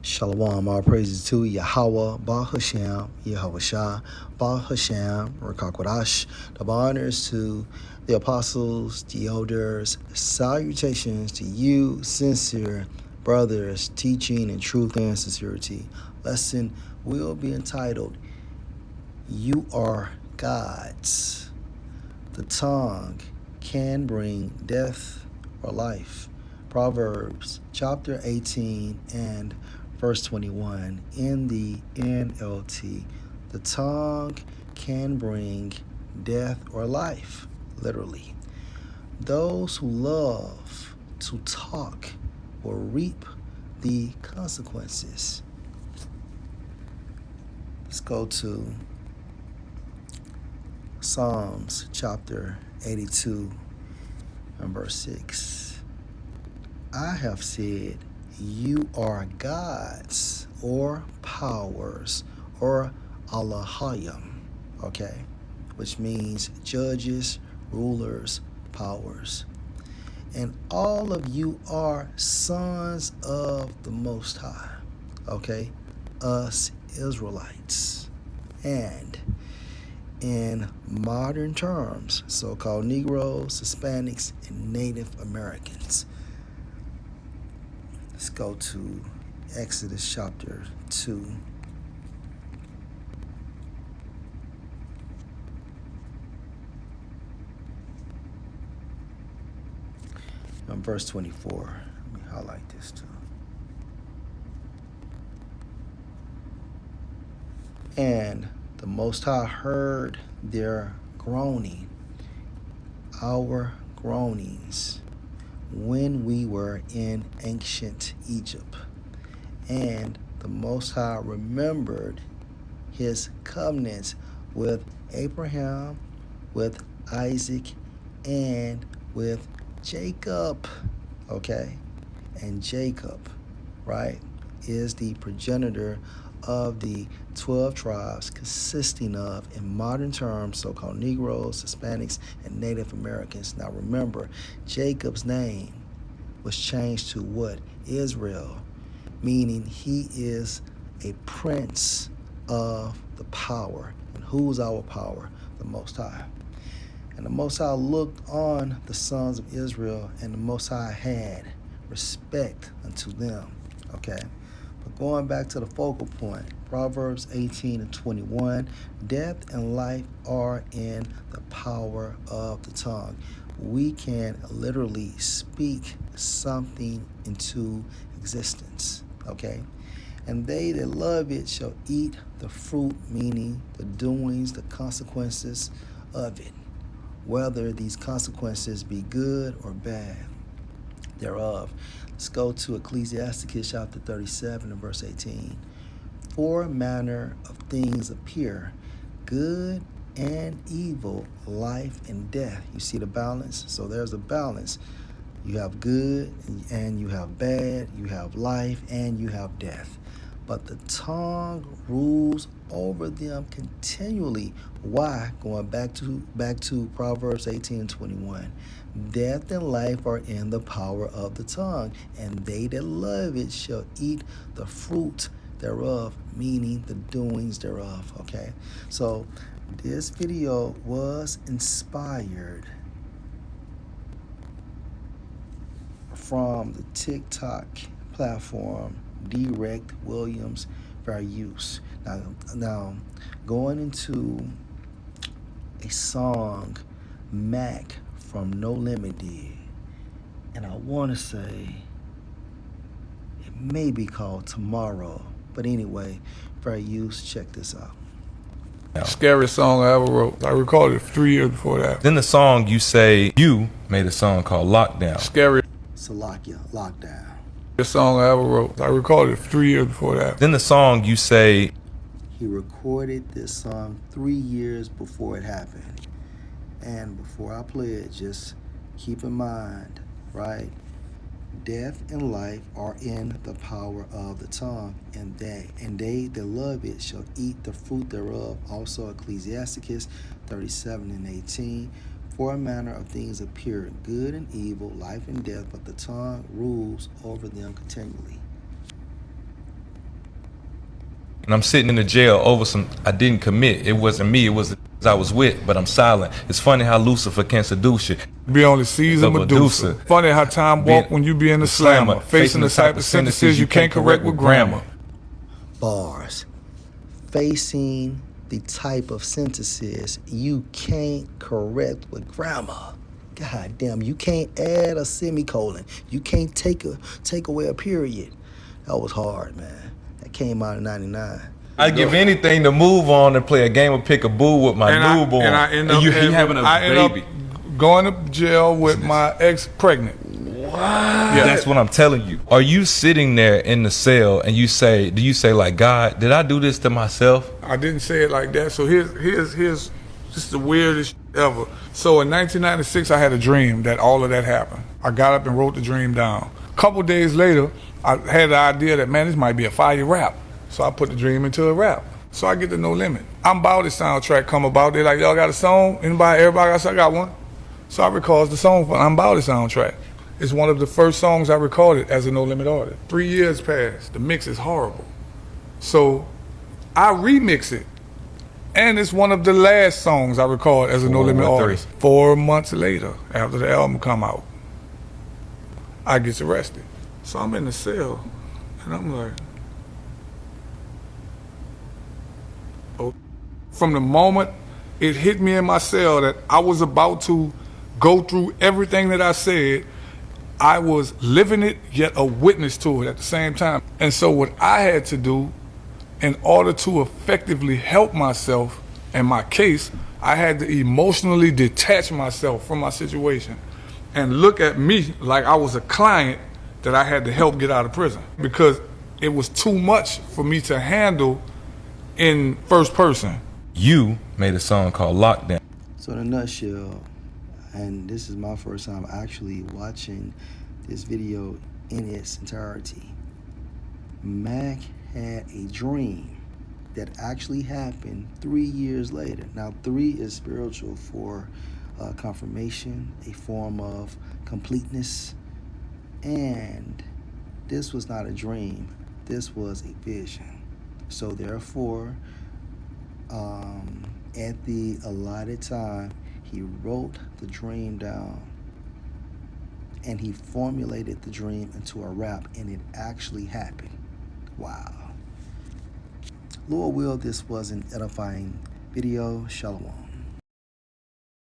Shalom, all praises to Yahweh, Ba Hashem, Yahweh Shah, Ba Hashem, Rakakwadash. The honors to the apostles, the elders, salutations to you, sincere brothers, teaching in truth and sincerity. Lesson will be entitled, You Are Gods. The tongue can bring death or life. Proverbs chapter 18 and verse 21 in the NLT. The tongue can bring death or life, literally. Those who love to talk will reap the consequences. Let's go to Psalms chapter 82 and verse 6. I have said, you are gods or powers or Allahayim, okay, which means judges, rulers, powers. And all of you are sons of the Most High, okay, us Israelites. And in modern terms, so-called Negroes, Hispanics, and Native Americans. Let's go to Exodus chapter 2. And verse 24. Let me highlight this too. And the Most High heard their groaning, our groanings, when we were in ancient Egypt. And the Most High remembered his covenants with Abraham, with Isaac, and with Jacob. Okay? And Jacob, right, is the progenitor of the 12 tribes consisting of, in modern terms, so-called Negroes, Hispanics, and Native Americans. Now remember, Jacob's name was changed to what? Israel, meaning he is a prince of the power. And who's our power? The Most High. And the Most High looked on the sons of Israel, and the Most High had respect unto them. Okay? But going back to the focal point, Proverbs 18 and 21, death and life are in the power of the tongue. We can literally speak something into existence, okay? And they that love it shall eat the fruit, meaning the doings, the consequences of it, whether these consequences be good or bad thereof. Let's go to Ecclesiasticus chapter 37 and verse 18. Four manner of things appear, good and evil, life and death. You see the balance? So there's a balance. You have good and you have bad, you have life and you have death. But the tongue rules over them continually. Why? Going back to Proverbs 18 and 21. Death and life are in the power of the tongue, and they that love it shall eat the fruit thereof, meaning the doings thereof. Okay, so this video was inspired from the TikTok platform Direct Williams Fair Use. Now going into a song Mac from No Limit did, and I want to say it may be called Tomorrow. But anyway, fair use, check this out. Scariest song I ever wrote. I recorded it 3 years before that. Then the song you say you made a song called Lockdown. Scariest Salakia, Lockdown. song I ever wrote. I recorded it 3 years before that. Then the song you say He recorded this song 3 years before it happened. And before I play it, just keep in mind, right? Death and life are in the power of the tongue, and they that love it shall eat the fruit thereof. Also Ecclesiasticus 37 and 18. Four manner of things appear, good and evil, life and death, but the tongue rules over them continually. And I'm sitting in the jail over some I didn't commit. It wasn't me, it was the I was with, but I'm silent. It's funny how Lucifer can seduce you. Be on the season The Medusa. Medusa. Funny how time walk when you be in the slammer. Facing the type of sentences you can't correct with grammar. Bars. Facing the type of sentences you can't correct with grammar. God damn, you can't add a semicolon. You can't take away a period. That was hard, man. That came out in '99. I'd give anything to move on and play a game of pick-a-boo with my newborn. And I end up, you having a baby. Going to jail with my ex pregnant. Yeah. That's what I'm telling you. Are you sitting there in the cell and do you say like, God, did I do this to myself? I didn't say it like that. So here's just the weirdest ever. So in 1996, I had a dream that all of that happened. I got up and wrote the dream down. A couple days later, I had the idea that, man, this might be a fire rap. So I put the dream into a rap. So I get to No Limit. I'm About It soundtrack come about. They're like, y'all got a song? Everybody else? I got one. So I recorded the song for I'm About It soundtrack. It's one of the first songs I recorded as a No Limit artist. 3 years passed. The mix is horrible. So I remix it. And it's one of the last songs I recorded as a No Limit artist. 4 months later, after the album come out, I get arrested. So I'm in the cell, and I'm like, oh. From the moment it hit me in my cell that I was about to go through everything that I said, I was living it, yet a witness to it at the same time. And so what I had to do in order to effectively help myself and my case, I had to emotionally detach myself from my situation and look at me like I was a client that I had to help get out of prison, because it was too much for me to handle in first person. You made a song called Lockdown. So in a nutshell, and this is my first time actually watching this video in its entirety, Mac had a dream that actually happened 3 years later. Now 3 is spiritual for confirmation, a form of completeness, and this was not a dream, this was a vision. So therefore, at the allotted time, he wrote the dream down and he formulated the dream into a rap, and it actually happened. Wow. Lord will, this was an edifying video. Shalom.